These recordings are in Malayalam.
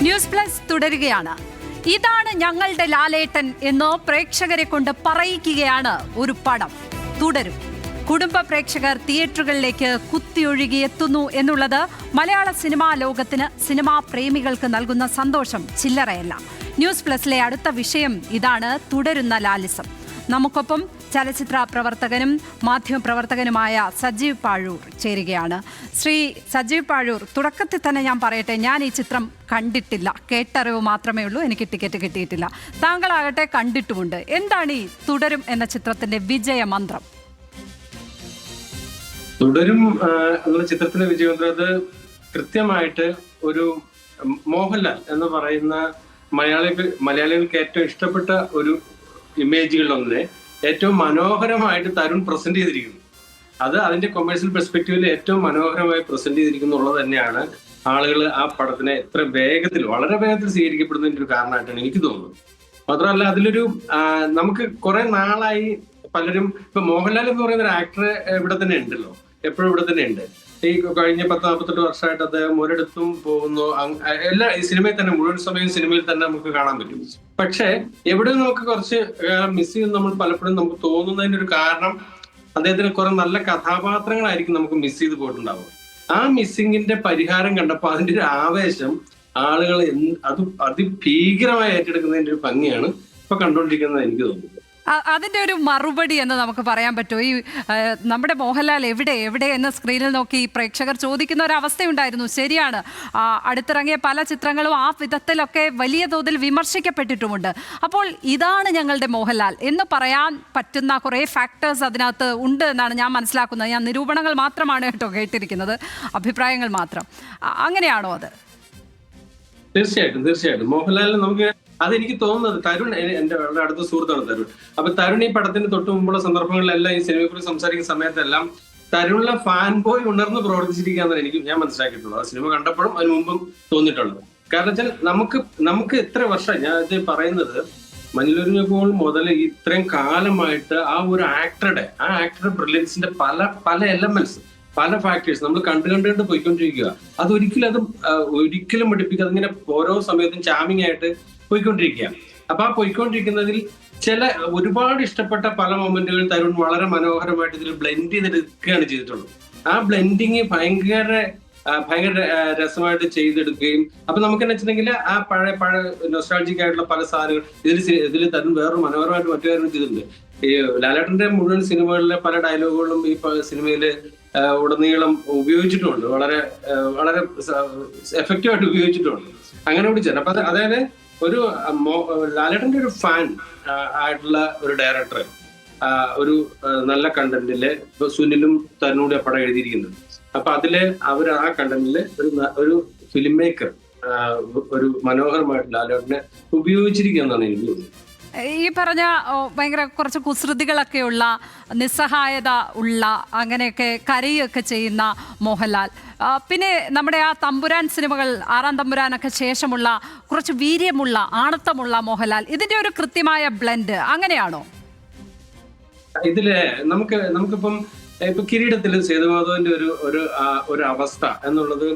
ന്യൂസ് പ്ലസ് തുടരുകയാണ്. ഇതാണ് ഞങ്ങളുടെ ലാലേട്ടൻ എന്ന് പ്രേക്ഷകരെ കൊണ്ട് പറയിക്കുകയാണ് ഒരു പടം. തുടരും. കുടുംബ പ്രേക്ഷകർ തിയേറ്ററുകളിലേക്ക് കുത്തിയൊഴുകിയെത്തുന്നു എന്നുള്ളത് മലയാള സിനിമാ ലോകത്തിന്, സിനിമാ പ്രേമികൾക്ക് നൽകുന്ന സന്തോഷം ചില്ലറയല്ല. ന്യൂസ് പ്ലസിലെ അടുത്ത വിഷയം ഇതാണ്, തുടരുന്ന ലാലിസം. നമുക്കൊപ്പം ചലച്ചിത്ര പ്രവർത്തകനും മാധ്യമപ്രവർത്തകനുമായ സജീവ് പാഴൂർ ചേരുകയാണ്. ശ്രീ സജീവ് പാഴൂർ, തുടക്കത്തിൽ തന്നെ ഞാൻ പറയട്ടെ, ഞാൻ ഈ ചിത്രം കണ്ടിട്ടില്ല, കേട്ടറിവ് മാത്രമേ ഉള്ളൂ, എനിക്ക് ടിക്കറ്റ് കിട്ടിയിട്ടില്ല. താങ്കളാകട്ടെ കണ്ടിട്ടുമുണ്ട്. എന്താണ് ഈ തുടരും എന്ന ചിത്രത്തിന്റെ വിജയമന്ത്രം? തുടരും എന്ന ചിത്രത്തിന്റെ വിജയമന്ത്രം കൃത്യമായിട്ട് ഒരു മോഹൻലാൽ എന്ന് പറയുന്ന മലയാളികൾക്ക് ഏറ്റവും ഇഷ്ടപ്പെട്ട ഒരു ഇമേജുകളിലൊന്നിനെ ഏറ്റവും മനോഹരമായിട്ട് തരുൺ പ്രസന്റ് ചെയ്തിരിക്കുന്നു. അത് അതിന്റെ കൊമേഴ്സ്യൽ പെർസ്പെക്റ്റീവിൽ ഏറ്റവും മനോഹരമായി പ്രസന്റ് ചെയ്തിരിക്കുന്നുള്ളത് തന്നെയാണ് ആളുകൾ ആ പടത്തിനെ എത്ര വേഗത്തിൽ, വളരെ വേഗത്തിൽ സ്വീകരിക്കപ്പെടുന്നതിന്റെ ഒരു കാരണമായിട്ടാണ് എനിക്ക് തോന്നുന്നത്. മാത്രമല്ല, അതിലൊരു നമുക്ക് കുറെ നാളായി പലരും, ഇപ്പൊ മോഹൻലാൽ എന്ന് പറയുന്ന ഒരു ആക്ടർ ഇവിടെ തന്നെ ഉണ്ടല്ലോ, എപ്പോഴും ഇവിടെ തന്നെ ഉണ്ട്. ഈ കഴിഞ്ഞ 40-48 വർഷമായിട്ട് അദ്ദേഹം ഒരിടത്തും പോകുന്നു, എല്ലാ ഈ സിനിമയിൽ തന്നെ, മുഴുവൻ സമയം സിനിമയിൽ തന്നെ നമുക്ക് കാണാൻ പറ്റും. പക്ഷെ എവിടെ നമുക്ക് കുറച്ച് മിസ് ചെയ്യുന്ന നമ്മൾ പലപ്പോഴും നമുക്ക് തോന്നുന്നതിന്റെ ഒരു കാരണം, അദ്ദേഹത്തിന് കുറെ നല്ല കഥാപാത്രങ്ങളായിരിക്കും നമുക്ക് മിസ് ചെയ്ത് പോയിട്ടുണ്ടാവുക. ആ മിസ്സിങ്ങിന്റെ പരിഹാരം കണ്ടപ്പോൾ അതിന്റെ ഒരു ആവേശം ആളുകൾ അത് അതിഭീകരമായി ഏറ്റെടുക്കുന്നതിന്റെ ഒരു ഭംഗിയാണ് ഇപ്പൊ കണ്ടുകൊണ്ടിരിക്കുന്നത് എനിക്ക് തോന്നുന്നു. അതിന്റെ ഒരു മറുപടി എന്ന് നമുക്ക് പറയാൻ പറ്റുമോ? ഈ നമ്മുടെ മോഹൻലാൽ എവിടെ എവിടെ എന്ന് സ്ക്രീനിൽ നോക്കി പ്രേക്ഷകർ ചോദിക്കുന്ന ഒരു അവസ്ഥയുണ്ടായിരുന്നു. ശരിയാണ്, അടുത്തിറങ്ങിയ പല ചിത്രങ്ങളും ആ വിധത്തിലൊക്കെ വലിയ തോതിൽ വിമർശിക്കപ്പെട്ടിട്ടുമുണ്ട്. അപ്പോൾ ഇതാണ് ഞങ്ങളുടെ മോഹൻലാൽ എന്ന് പറയാൻ പറ്റുന്ന കുറേ ഫാക്ടേഴ്സ് അതിനകത്ത് ഉണ്ട് എന്നാണ് ഞാൻ മനസ്സിലാക്കുന്നത്. ഞാൻ നിരൂപണങ്ങൾ മാത്രമാണ് കേട്ടോ കേട്ടിരിക്കുന്നത്, അഭിപ്രായങ്ങൾ മാത്രം. അങ്ങനെയാണോ അത്? തീർച്ചയായിട്ടും മോഹൻലാലിന് നമുക്ക് അതെനിക്ക് തോന്നുന്നത്, തരുൺ എന്റെ വളരെ അടുത്ത സുഹൃത്താണ് തരുൺ. അപ്പൊ തരുൺ ഈ പടത്തിന് തൊട്ട് മുമ്പുള്ള സന്ദർഭങ്ങളിലെല്ലാം, ഈ സിനിമയെക്കുറിച്ച് സംസാരിക്കുന്ന സമയത്തെല്ലാം തരുണിലെ ഫാൻ ബോയ് ഉണർന്ന് പ്രവർത്തിച്ചിരിക്കുകയെന്നാണ് ഞാൻ മനസ്സിലാക്കിയിട്ടുള്ളത്. ആ സിനിമ കണ്ടപ്പോഴും അതിന് മുമ്പും തോന്നിയിട്ടുള്ളത്. കാരണം വെച്ചാൽ നമുക്ക് എത്ര വർഷം, ഞാൻ ഇത് പറയുന്നത് മഞ്ഞുരുഞ്ഞപ്പോൾ മുതൽ ഇത്രയും കാലമായിട്ട് ആ ആക്ടറുടെ ബ്രില്യൻസിന്റെ പല എലമെന്റ്സ്, പല ഫാക്ടേഴ്സ് നമ്മൾ കണ്ടു പോയിക്കൊണ്ടിരിക്കുക. ഒരിക്കലും പഠിപ്പിക്കുക. അതിങ്ങനെ ഓരോ സമയത്തും ചാമിങ് ആയിട്ട് പോയിക്കൊണ്ടിരിക്കുക. അപ്പൊ ആ പോയിക്കൊണ്ടിരിക്കുന്നതിൽ ഒരുപാട് ഇഷ്ടപ്പെട്ട പല മൊമെന്റുകൾ തരുൺ വളരെ മനോഹരമായിട്ട് ഇതിൽ ബ്ലെൻഡ് ചെയ്തെടുക്കുകയാണ് ചെയ്തിട്ടുള്ളത്. ആ ബ്ലെൻഡിങ് ഭയങ്കര രസമായിട്ട് ചെയ്തെടുക്കുകയും, അപ്പൊ നമുക്ക് എന്ന് വെച്ചിട്ടുണ്ടെങ്കിൽ ആ പഴയ നൊസ്റ്റാൾജിക് ആയിട്ടുള്ള പല സാധനങ്ങൾ ഇതിൽ തരുൺ വേറൊരു മനോഹരമായിട്ട് മറ്റു കാര്യങ്ങൾ ചെയ്തിട്ടുണ്ട്. ഈ ലാലേട്ടന്റെ മുഴുവൻ സിനിമകളിലെ പല ഡയലോഗുകളും ഈ സിനിമയില് ഉടനീളം ഉപയോഗിച്ചിട്ടുമുണ്ട്, വളരെ വളരെ എഫക്റ്റീവായിട്ട് ഉപയോഗിച്ചിട്ടുമുണ്ട്. അങ്ങനെ കൂടി ചെയ്യാം. അപ്പൊ അതായത് ഒരു ലാലേട്ടന്റെ ഒരു ഫാൻ ആയിട്ടുള്ള ഒരു ഡയറക്ടർ ഒരു നല്ല കണ്ടന്റില് ഇപ്പൊ സുനിലും തരുണൂടെ പടം എഴുതിയിരിക്കുന്നത്. അപ്പൊ അതില് അവർ ആ കണ്ടന്റില് ഒരു ഫിലിം മേക്കർ ഒരു മനോഹരമായിട്ട് ലാലേട്ടനെ ഉപയോഗിച്ചിരിക്കുക എന്നാണ് എനിക്ക് തോന്നുന്നത്. ഈ പറഞ്ഞ ഭയങ്കര കുറച്ച് കുസൃതികളൊക്കെയുള്ള, നിസ്സഹായത ഉള്ള, അങ്ങനെയൊക്കെ കരയൊക്കെ ചെയ്യുന്ന മോഹൻലാൽ, പിന്നെ നമ്മുടെ ആ തമ്പുരാൻ സിനിമകൾ, 6-ാം തമ്പുരാനൊക്കെ ശേഷമുള്ള കുറച്ച് വീര്യമുള്ള, ആണത്തമുള്ള മോഹൻലാൽ, ഇതിന്റെ ഒരു കൃത്യമായ ബ്ലെൻഡ് അങ്ങനെയാണോ? ഇതില് നമുക്കിപ്പം ഇപ്പൊ കിരീടത്തില് സേതുമാധവന്റെ ഒരു അവസ്ഥ എന്നുള്ളത്,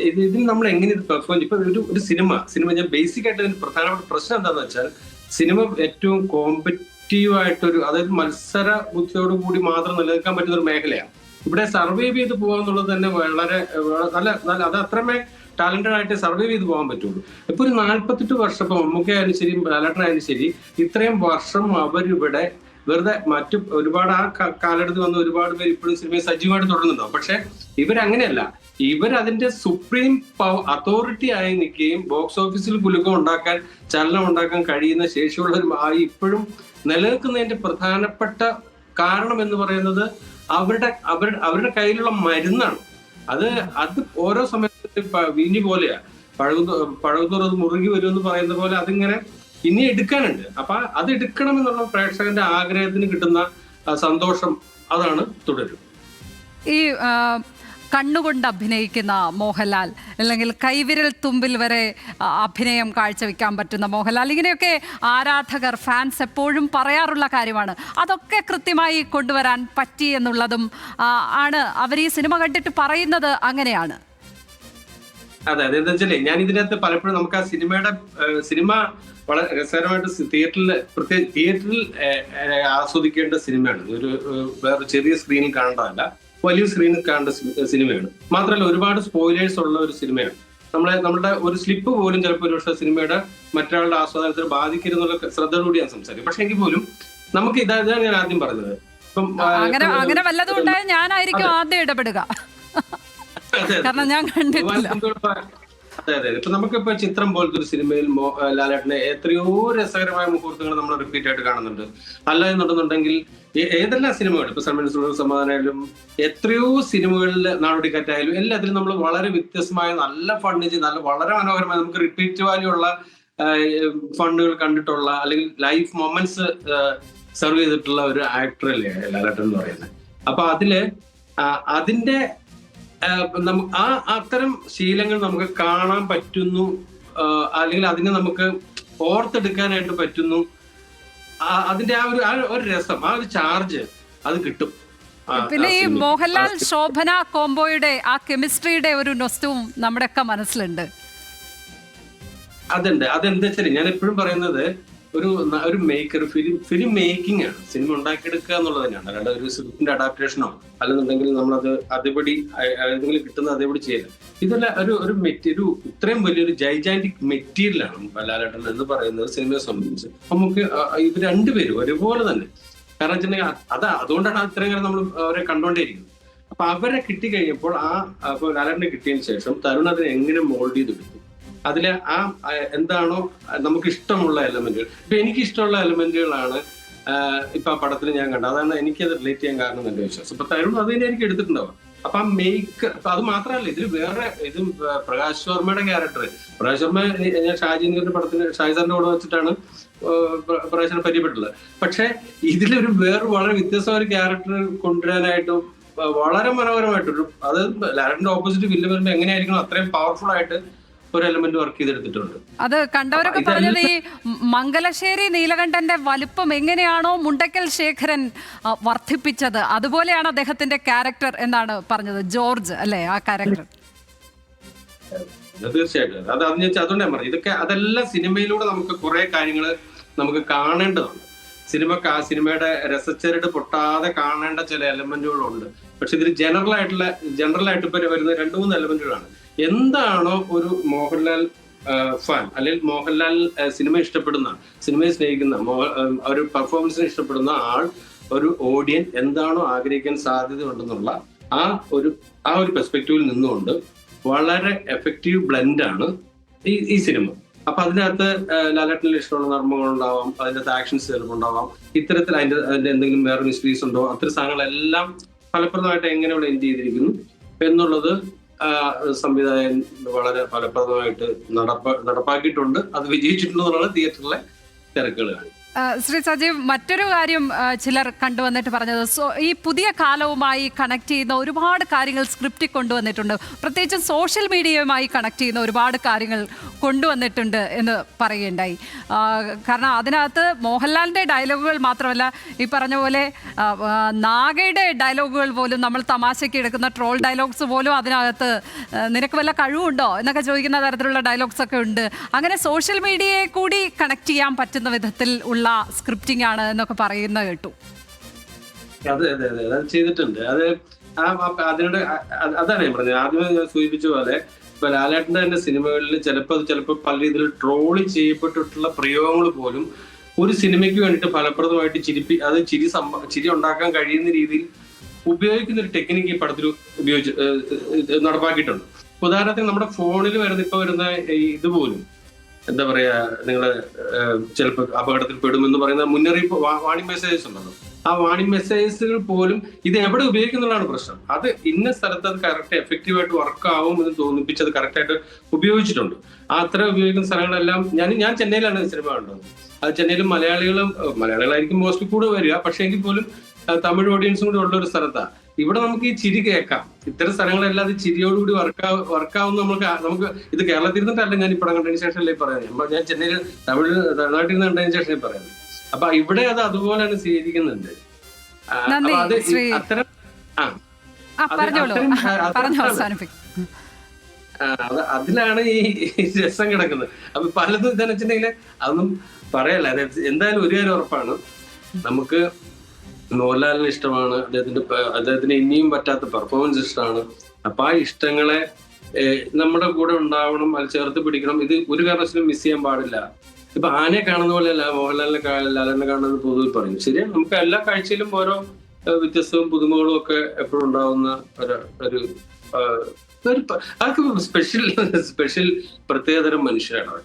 ഇതിൽ നമ്മൾ എങ്ങനെ പെർഫോം, ഇപ്പൊ ഒരു സിനിമ ഞാൻ ബേസിക് ആയിട്ട് ഇതിന് പ്രധാനപ്പെട്ട പ്രശ്നം എന്താണെന്ന് വെച്ചാൽ, സിനിമ ഏറ്റവും കോമ്പറ്റീവ് ആയിട്ടൊരു, അതായത് മത്സര ബുദ്ധിയോട് കൂടി മാത്രം നിലനിൽക്കാൻ പറ്റുന്ന ഒരു മേഖലയാണ്. ഇവിടെ സർവൈവ് ചെയ്ത് പോകാന്നുള്ളത് തന്നെ വളരെ നല്ല അത് അത്രമേ ടാലന്റഡ് ആയിട്ട് സർവൈവ് ചെയ്ത് പോകാൻ പറ്റുള്ളൂ. ഇപ്പൊ ഒരു 48 വർഷം, ഇപ്പൊ മമ്മൂക്കയായാലും ശരി, ലാലേട്ടനായാലും ശരി, ഇത്രയും വർഷം അവരിവിടെ വെറുതെ മറ്റു ഒരുപാട് ആ കാലഘട്ടത്തിൽ വന്ന ഒരുപാട് പേര് ഇപ്പോഴും സിനിമയെ സജീവമായിട്ട് തുടരുന്നുണ്ടാവും. പക്ഷെ ഇവരങ്ങനെയല്ല. അതിന്റെ സുപ്രീം അതോറിറ്റി ആയി നിൽക്കുകയും ബോക്സ് ഓഫീസിൽ കുലുക്കം ഉണ്ടാക്കാൻ, ചലനം ഉണ്ടാക്കാൻ കഴിയുന്ന ശേഷിയുള്ളവരും ആയി ഇപ്പോഴും നിലനിൽക്കുന്നതിന്റെ പ്രധാനപ്പെട്ട കാരണം എന്ന് പറയുന്നത് അവരുടെ കയ്യിലുള്ള മരുന്നാണ്. അത് ഓരോ സമയത്ത് വീഞ്ഞു പോലെയാ, പഴകുന്നോർ അത് മുറുകി വരും എന്ന് പറയുന്ന പോലെ അതിങ്ങനെ ഇനി എടുക്കാനുണ്ട്. അപ്പൊ അത് എടുക്കണം എന്നുള്ള പ്രേക്ഷകന്റെ ആഗ്രഹത്തിന് കിട്ടുന്ന സന്തോഷം, അതാണ് തുടരും. ഈ കണ്ണുകൊണ്ട് അഭിനയിക്കുന്ന മോഹൻലാൽ, അല്ലെങ്കിൽ കൈവിരൽ തുമ്പിൽ വരെ അഭിനയം കാഴ്ചവെക്കാൻ പറ്റുന്ന മോഹൻലാൽ, ഇങ്ങനെയൊക്കെ ആരാധകർ, ഫാൻസ് എപ്പോഴും പറയാറുള്ള കാര്യമാണ്. അതൊക്കെ കൃത്യമായി കൊണ്ടുവരാൻ പറ്റി എന്നുള്ളതും ആണ് അവർ ഈ സിനിമ കണ്ടിട്ട് പറയുന്നത്. അങ്ങനെയാണ്. അതെ അതെന്താ വെച്ചാലേ ഞാൻ ഇതിനകത്ത് പലപ്പോഴും നമുക്ക് ആ സിനിമ വളരെ രസകരമായിട്ട് തിയേറ്ററിൽ പ്രത്യേക തിയേറ്ററിൽ ആസ്വദിക്കേണ്ട സിനിമയാണ്. ഒരു വേറെ ചെറിയ സ്ക്രീനിൽ കാണേണ്ടതല്ല, വലിയ സ്ക്രീനിൽ കാണേണ്ട സിനിമയാണ്. മാത്രമല്ല ഒരുപാട് സ്പോയിലേഴ്സ് ഉള്ള ഒരു സിനിമയാണ്. നമ്മളുടെ ഒരു സ്ലിപ്പ് പോലും ചിലപ്പോൾ ഒരു പക്ഷേ സിനിമയുടെ മറ്റൊരാളുടെ ആസ്വാദനത്തിന് ബാധിക്കരുന്നുള്ള ശ്രദ്ധയോടുകൂടി ഞാൻ സംസാരിക്കും. പക്ഷെ എങ്കിൽ പോലും നമുക്ക് ഇതാണ് ഞാൻ ആദ്യം പറഞ്ഞത്. ഇപ്പം അങ്ങനെ വല്ലതും ഉണ്ടായ ഞാനായിരിക്കും ആദ്യം ഇടപെടുക, കാരണം ഞാൻ കണ്ടിട്ടില്ല. അതെ അതെ. ഇപ്പൊ നമുക്കിപ്പോ ചിത്രം പോലത്തെ ഒരു സിനിമയിൽ ലാലേട്ടനെ എത്രയോ രസകരമായ മുഹൂർത്തങ്ങൾ നമ്മൾ റിപ്പീറ്റ് ആയിട്ട് കാണുന്നുണ്ട്. അല്ല എന്നുണ്ടെന്നുണ്ടെങ്കിൽ ഏതെല്ലാം സിനിമകൾ, ഇപ്പൊ സൽമാൻ സമാധാനായാലും എത്രയോ സിനിമകളിൽ നാടോടിക്കാറ്റായാലും എല്ലാത്തിലും നമ്മൾ വളരെ വ്യത്യസ്തമായ നല്ല ഫണ്ട് ചെയ്ത് നല്ല വളരെ മനോഹരമായ നമുക്ക് റിപ്പീറ്റ് വാല്യൂ ഉള്ള ഫണ്ടുകൾ കണ്ടിട്ടുള്ള അല്ലെങ്കിൽ ലൈഫ് മൊമെന്റ്സ് സെർവ് ചെയ്തിട്ടുള്ള ഒരു ആക്ടർ അല്ലേ ലാലേട്ടൻ എന്ന് പറയുന്നത്. അപ്പൊ അതിന്റെ അത്തരം ശീലങ്ങൾ നമുക്ക് കാണാൻ പറ്റുന്നു, അല്ലെങ്കിൽ അതിനെ നമുക്ക് ഓർത്തെടുക്കാനായിട്ട് പറ്റുന്നു. അതിന്റെ ആ ഒരു രസം, ആ ഒരു ചാർജ് അത് കിട്ടും. പിന്നെ ഈ മോഹൻലാൽ ശോഭന കോംബോയുടെ ആ കെമിസ്ട്രിയുടെ ഒരു നൊസ്റ്റവും നമ്മുടെ ഒക്കെ മനസ്സിലുണ്ട്. അതുണ്ട്. അതെന്താ വെച്ചാൽ ഞാൻ എപ്പോഴും പറയുന്നത് ഒരു മേക്കർ ഫിലിം മേക്കിംഗ് ആണ്. സിനിമ ഉണ്ടാക്കിയെടുക്കുക എന്നുള്ളത് തന്നെയാണ്, അല്ലാണ്ട് ഒരു സ്ക്രിപ്റ്റിന്റെ അഡാപ്റ്റേഷനോ അല്ലെന്നുണ്ടെങ്കിൽ നമ്മളത് അതേപടി ഏതെങ്കിലും കിട്ടുന്ന അതേപടി ചെയ്യല്. ഇതെല്ലാം ഒരു ഇത്രയും വലിയൊരു ജൈജാന്റിക് മെറ്റീരിയലാണ് ലാലേട്ടൻ എന്ന് പറയുന്നത് സിനിമയെ സംബന്ധിച്ച്. നമുക്ക് ഇത് രണ്ടുപേരും ഒരുപോലെ തന്നെ, കാരണം വെച്ചിട്ടുണ്ടെങ്കിൽ അതുകൊണ്ടാണ് ഇത്രയും കാലം നമ്മൾ അവരെ കണ്ടോണ്ടേയിരിക്കുന്നത്. അപ്പൊ അവരെ കിട്ടിക്കഴിഞ്ഞപ്പോൾ അപ്പൊ ലാലേട്ടനെ കിട്ടിയതിന് ശേഷം തരുൺ അതിനെ എങ്ങനെ മോൾഡ് ചെയ്തെടുത്തു, അതിലെ എന്താണോ നമുക്ക് ഇഷ്ടമുള്ള എലമെന്റുകൾ. ഇപ്പൊ എനിക്ക് ഇഷ്ടമുള്ള എലമെന്റുകളാണ് ഇപ്പൊ ആ പടത്തിൽ ഞാൻ കണ്ടത്. അതാണ് എനിക്കത് റിലേറ്റ് ചെയ്യാൻ കാരണം എന്റെ വിശ്വാസം. ഇപ്പൊ തരുൺ അതിനെ എനിക്ക് എടുത്തിട്ടുണ്ടാവും. അപ്പൊ ആ അത് മാത്രമല്ല, ഇത് പ്രകാശ് വർമ്മയുടെ ക്യാരക്ടർ. പ്രകാശ് വർമ്മ ഞാൻ ഷാജിന്റെ പടത്തിന് ഷാജിസാറിന്റെ കൂടെ വെച്ചിട്ടാണ് പ്രകാശിനെ പരിചയപ്പെട്ടുള്ളത്. പക്ഷെ ഇതിലൊരു വളരെ വ്യത്യസ്തമായ ഒരു ക്യാരക്ടർ കൊണ്ടുവരാനായിട്ടും വളരെ മനോഹരമായിട്ടൊരു, അത് ലാലേട്ടന്റെ ഓപ്പോസിറ്റ് വില്ലൻ വരുമ്പോ എങ്ങനെയായിരിക്കണം അത്രയും പവർഫുൾ ആയിട്ട് ഒരു എലമെന്റ് വർക്ക് ചെയ്തെടുത്തിട്ടുണ്ട്. അത് കണ്ടവരൊക്കെ പറഞ്ഞത് ഈ മംഗലശ്ശേരി നീലകണ്ഠന്റെ വലുപ്പം എങ്ങനെയാണോ മുണ്ടക്കൽ ശേഖരൻ വർദ്ധിപ്പിച്ചത് അതുപോലെയാണ് അദ്ദേഹത്തിന്റെ ക്യാരക്ടർ എന്നാണ് പറഞ്ഞത്. ജോർജ് അല്ലേ ആ ക്യാരക്ടർ? തീർച്ചയായിട്ടും. അതുകൊണ്ടാണ് ഞാൻ പറഞ്ഞത്, അതെല്ലാം സിനിമയിലൂടെ നമുക്ക് കുറെ കാര്യങ്ങൾ നമുക്ക് കാണേണ്ടതുണ്ട്. സിനിമയുടെ രസച്ചരട് പൊട്ടാതെ കാണേണ്ട ചില എലമെന്റുകളുണ്ട്. പക്ഷെ ഇതിൽ ജനറൽ ആയിട്ട് ഇപ്പൊ വരുന്ന 2-3 എലമെന്റുകളാണ്. എന്താണോ ഒരു മോഹൻലാൽ ഫാൻ അല്ലെങ്കിൽ മോഹൻലാൽ സിനിമയെ സ്നേഹിക്കുന്ന ഒരു പെർഫോമൻസിനെ ഇഷ്ടപ്പെടുന്ന ഒരു ഓഡിയൻ എന്താണോ ആഗ്രഹിക്കാൻ സാധ്യത ഉണ്ടെന്നുള്ള ആ ഒരു പെർസ്പെക്റ്റീവിൽ നിന്നുകൊണ്ട് വളരെ എഫക്റ്റീവ് ബ്ലെൻഡാണ് ഈ സിനിമ. അപ്പൊ അതിനകത്ത് ലാലേട്ടനിൽ ഇഷ്ടമുള്ള നർമ്മങ്ങളുണ്ടാവാം, അതിന്റെ ആക്ഷൻസ് ചിലപ്പോൾ ഉണ്ടാവാം, ഇത്തരത്തിൽ അതിന്റെ എന്തെങ്കിലും വേറെ മിസ്റ്ററീസ് ഉണ്ടോ, അത്തരം സാധനങ്ങളെല്ലാം ഫലപ്രദമായിട്ട് എങ്ങനെ ഇവിടെ എൻഡ് ചെയ്തിരിക്കുന്നു എന്നുള്ളത് സംവിധായകൻ വളരെ ഫലപ്രദമായിട്ട് നടപ്പാക്കിയിട്ടുണ്ട്. അത് വിജയിച്ചിട്ടുണ്ടെന്നുള്ള തിയേറ്ററിലെ തിരക്കുകളാണ്. ശ്രീ സജീവ്, മറ്റൊരു കാര്യം ചിലർ കണ്ടുവന്നിട്ട് പറഞ്ഞത്, ഈ പുതിയ കാലവുമായി കണക്ട് ചെയ്യുന്ന ഒരുപാട് കാര്യങ്ങൾ സ്ക്രിപ്റ്റിൽ കൊണ്ടുവന്നിട്ടുണ്ട്, പ്രത്യേകിച്ചും സോഷ്യൽ മീഡിയയുമായി കണക്ട് ചെയ്യുന്ന ഒരുപാട് കാര്യങ്ങൾ കൊണ്ടുവന്നിട്ടുണ്ട് എന്ന് പറയുകയുണ്ടായി. കാരണം അതിനകത്ത് മോഹൻലാലിൻ്റെ ഡയലോഗുകൾ മാത്രമല്ല, ഈ പറഞ്ഞ പോലെ നാഗയുടെ ഡയലോഗുകൾ പോലും, നമ്മൾ തമാശയ്ക്ക് എടുക്കുന്ന ട്രോൾ ഡയലോഗ്സ് പോലും അതിനകത്ത് നിനക്ക് വല്ല കഴിവുണ്ടോ എന്നൊക്കെ ചോദിക്കുന്ന തരത്തിലുള്ള ഡയലോഗ്സ് ഒക്കെ ഉണ്ട്. അങ്ങനെ സോഷ്യൽ മീഡിയയെ കൂടി കണക്ട് ചെയ്യാൻ പറ്റുന്ന വിധത്തിൽ ഉള്ള സ്ക്രിപ്റ്റിംഗ് ആണ് എന്നൊക്കെ പറയുന്ന കേട്ടു. അതെ അതെ അതെ, അത് ചെയ്തിട്ടുണ്ട്. അതിനോട് അതാണ് ഞാൻ പറഞ്ഞത്, ആദ്യമേ ഞാൻ സൂചിപ്പിച്ച പോലെ ഇപ്പൊ ലാലേട്ടന്റെ തന്നെ സിനിമകളിൽ ചിലപ്പോൾ പല രീതിയിൽ ട്രോളി ചെയ്യപ്പെട്ടിട്ടുള്ള പ്രയോഗങ്ങൾ പോലും ഒരു സിനിമയ്ക്ക് വേണ്ടിയിട്ട് ഫലപ്രദമായിട്ട് ചിരി ഉണ്ടാക്കാൻ കഴിയുന്ന രീതിയിൽ ഉപയോഗിക്കുന്ന ഒരു ടെക്നിക്ക് ഈ പടത്തിൽ നടപ്പാക്കിയിട്ടുണ്ട്. ഉദാഹരണത്തിന് നമ്മുടെ ഫോണിൽ വരുന്ന ഇതുപോലും എന്താ പറയാ, നിങ്ങള് ചിലപ്പോൾ അപകടത്തിൽ പെടുമെന്ന് പറയുന്ന മുന്നറിയിപ്പ് വാണിംഗ് മെസ്സേജസ് ഉണ്ടല്ലോ, ആ വാണിംഗ് മെസ്സേജസുകൾ പോലും ഇത് എവിടെ ഉപയോഗിക്കുന്നുള്ളതാണ് പ്രശ്നം. അത് ഇന്ന സ്ഥലത്ത് അത് കറക്റ്റ് എഫക്റ്റീവായിട്ട് വർക്ക് ആവും എന്ന് തോന്നിപ്പിച്ചത് കറക്റ്റായിട്ട് ഉപയോഗിച്ചിട്ടുണ്ട്. അത്ര ഉപയോഗിക്കുന്ന സ്ഥലങ്ങളെല്ലാം ഞാൻ ചെന്നൈയിലാണ് സിനിമ കണ്ടത്. അത് ചെന്നൈയിലും മലയാളികളായിരിക്കും മോസ്റ്റ്ലി കൂടെ വരിക, പക്ഷെ എങ്കിൽ പോലും തമിഴ് ഓഡിയൻസും കൂടി ഉള്ള ഒരു സ്ഥലത്താണ്. ഇവിടെ നമുക്ക് ഈ ചിരി കേൾക്കാം. ഇത്തരം സ്ഥലങ്ങളെല്ലാം അത് ചിരിയോടുകൂടി വർക്കാവുന്ന നമുക്ക് ഇത് കേരളത്തിൽ നിന്നിട്ടല്ല ഞാൻ ഇപ്പഴം കണ്ടതിന് ശേഷമല്ലേ പറയുന്നത്. ഞാൻ ചെന്നൈയിൽ തമിഴ്നാട്ടിൽ നിന്ന് കണ്ടതിന് ശേഷം പറയുന്നത്. അപ്പൊ ഇവിടെ അത് അതുപോലെയാണ് സ്വീകരിക്കുന്നുണ്ട്. അത്തരം അതിലാണ് ഈ രസം കിടക്കുന്നത്. അപ്പൊ പലതും എന്താണെന്ന് വെച്ചിട്ടുണ്ടെങ്കിൽ അതൊന്നും പറയല്ല. എന്തായാലും ഒരു കാര്യം ഉറപ്പാണ്, നമുക്ക് മോഹൻലാലിന് ഇഷ്ടമാണ്, അദ്ദേഹത്തിന് ഇനിയും പറ്റാത്ത പെർഫോമൻസ് ഇഷ്ടമാണ്. അപ്പൊ ആ ഇഷ്ടങ്ങളെ നമ്മുടെ കൂടെ ഉണ്ടാവണം, അത് ചേർത്ത് പിടിക്കണം. ഇത് ഒരു കാരണവശാലും മിസ് ചെയ്യാൻ പാടില്ല. ഇപ്പൊ ആനയെ കാണുന്ന പോലെയല്ല ലാലേട്ടനെ കാണുന്നത് പൊതുവെ പറയും. ശരിയാണ്, നമുക്ക് എല്ലാ കാഴ്ചയിലും ഓരോ വ്യത്യസ്തവും പുതുമകളും ഒക്കെ എപ്പോഴും ഉണ്ടാവുന്ന ഒരു അതൊക്കെ സ്പെഷ്യൽ പ്രത്യേകതരം മനുഷ്യരാണ് അവർ.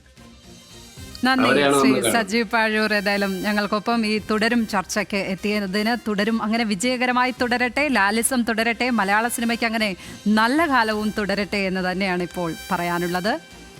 നന്ദി ശ്രീ സജീവ് പാഴൂർ. ഏതായാലും ഞങ്ങൾക്കൊപ്പം ഈ തുടരും ചർച്ചയ്ക്ക് എത്തിയതിന്. തുടരും അങ്ങനെ വിജയകരമായി തുടരട്ടെ, ലാലിസം തുടരട്ടെ, മലയാള സിനിമയ്ക്ക് അങ്ങനെ നല്ല കാലവും തുടരട്ടെ എന്ന് തന്നെയാണ് ഇപ്പോൾ പറയാനുള്ളത്.